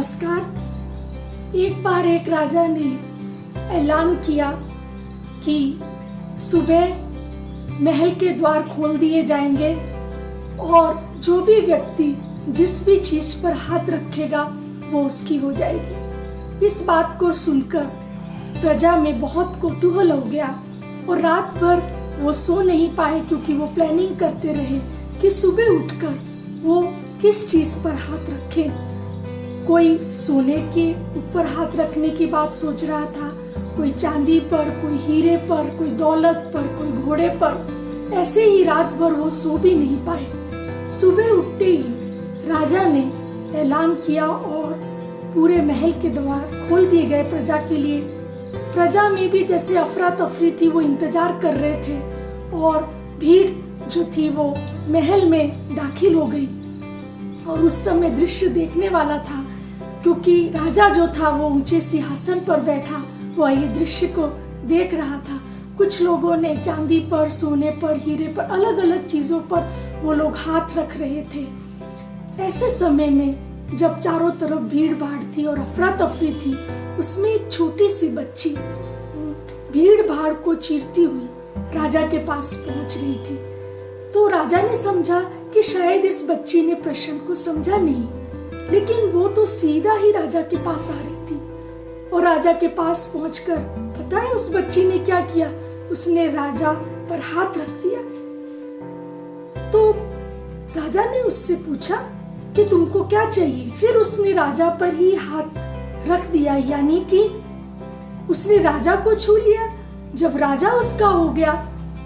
नमस्कार। एक बार एक राजा ने ऐलान किया कि सुबह महल के द्वार खोल दिए जाएंगे और जो भी व्यक्ति जिस भी चीज पर हाथ रखेगा वो उसकी हो जाएगी। इस बात को सुनकर प्रजा में बहुत कौतूहल हो गया और रात भर वो सो नहीं पाए, क्योंकि वो प्लानिंग करते रहे कि सुबह उठकर वो किस चीज पर हाथ रखें। कोई सोने के ऊपर हाथ रखने की बात सोच रहा था, कोई चांदी पर, कोई हीरे पर, कोई दौलत पर, कोई घोड़े पर। ऐसे ही रात भर वो सो भी नहीं पाए। सुबह उठते ही राजा ने ऐलान किया और पूरे महल के द्वार खोल दिए गए प्रजा के लिए। प्रजा में भी जैसे अफरा तफरी थी, वो इंतजार कर रहे थे और भीड़ जो थी वो महल में दाखिल हो गई। और उस समय दृश्य देखने वाला था, क्योंकि राजा जो था वो ऊंचे सिंहासन पर बैठा, वो ये दृश्य को देख रहा था। कुछ लोगों ने चांदी पर, सोने पर, हीरे पर, अलग अलग चीजों पर वो लोग हाथ रख रहे थे। ऐसे समय में जब चारों तरफ भीड़ भाड़ थी और अफरा तफरी थी, उसमें एक छोटी सी बच्ची भीड़ भाड़ को चीरती हुई राजा के पास पहुंच रही थी। तो राजा ने समझा कि शायद इस बच्ची ने प्रश्न को समझा नहीं, लेकिन वो तो सीधा ही राजा के पास आ रही थी। और राजा के पास पहुंचकर पता है उस बच्ची ने क्या किया? उसने राजा पर हाथ रख दिया। तो राजा ने उससे पूछा कि तुमको क्या चाहिए? फिर उसने राजा पर ही हाथ रख दिया, यानी कि उसने राजा को छू लिया। जब राजा उसका हो गया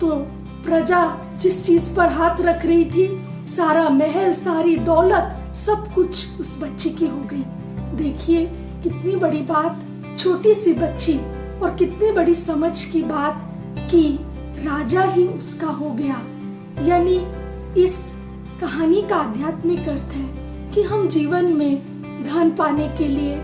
तो प्रजा जिस चीज पर हाथ रख रही थी, सारा महल, सारी दौलत, सब कुछ उस बच्ची की हो गई। देखिए कितनी बड़ी बात, छोटी सी बच्ची, और कितनी बड़ी समझ की बात कि राजा ही उसका हो गया। यानी इस कहानी का आध्यात्मिक अर्थ है कि हम जीवन में धन पाने के लिए,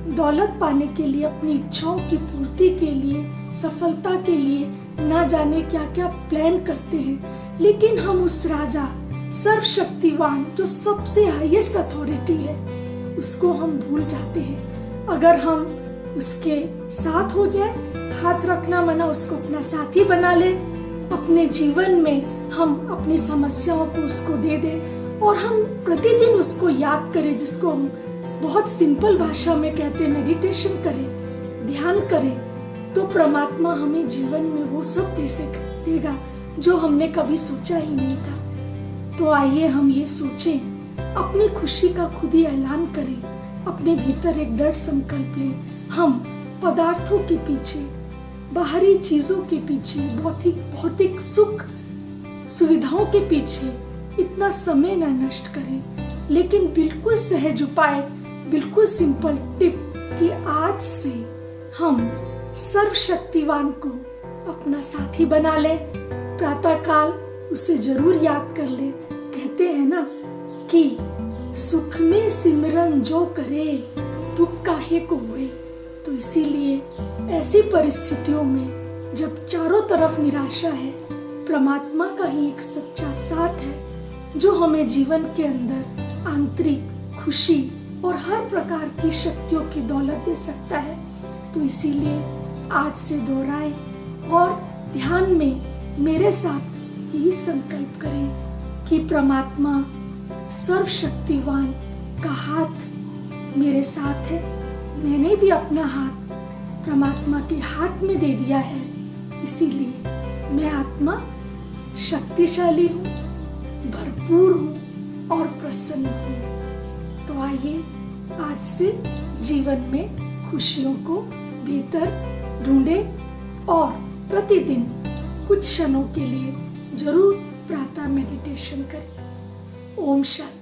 दौलत पाने के लिए, अपनी इच्छाओं की पूर्ति के लिए, सफलता के लिए ना जाने क्या क्या प्लान करते हैं, लेकिन हम उस राजा सर्वशक्तिवान जो सबसे हाईएस्ट अथॉरिटी है उसको हम भूल जाते हैं। अगर हम उसके साथ हो जाए, हाथ रखना मना, उसको अपना साथी बना ले, अपने जीवन में हम अपनी समस्याओं को उसको दे दें और हम प्रतिदिन उसको याद करें, जिसको हम बहुत सिंपल भाषा में कहते हैं मेडिटेशन करें, ध्यान करें, तो परमात्मा हमें जीवन में वो सब देगा जो हमने कभी सोचा ही नहीं था। तो आइए हम ये सोचें, अपनी खुशी का खुद ही ऐलान करें, अपने भीतर एक दृढ़ संकल्प लें। हम पदार्थों के पीछे, बाहरी चीजों के पीछे, भौतिक सुख सुविधाओं के पीछे इतना समय न नष्ट करें, लेकिन बिल्कुल सहज उपाय, बिल्कुल सिंपल टिप कि आज से हम सर्वशक्तिवान को अपना साथी बना ले। प्रातः काल उसे जरूर याद कर ले। कहते हैं ना कि सुख में सिमरन जो करे, दुख काहे को होए। तो इसीलिए ऐसी परिस्थितियों में जब चारों तरफ निराशा है, परमात्मा का ही एक सच्चा साथ है जो हमें जीवन के अंदर आंतरिक खुशी और हर प्रकार की शक्तियों की दौलत दे सकता है। तो इसीलिए आज से दोहराएं और ध्यान में मेरे साथ यही संकल्प करें कि परमात्मा सर्वशक्तिवान का हाथ मेरे साथ है। मैंने भी अपना हाथ परमात्मा के हाथ में दे दिया है, इसीलिए मैं आत्मा शक्तिशाली हूँ, भरपूर हूँ और प्रसन्न हूँ। तो आइए आज से जीवन में खुशियों को भीतर ढूंढें और प्रतिदिन कुछ क्षणों के लिए जरूर प्रातः मेडिटेशन करें। ओम शांति।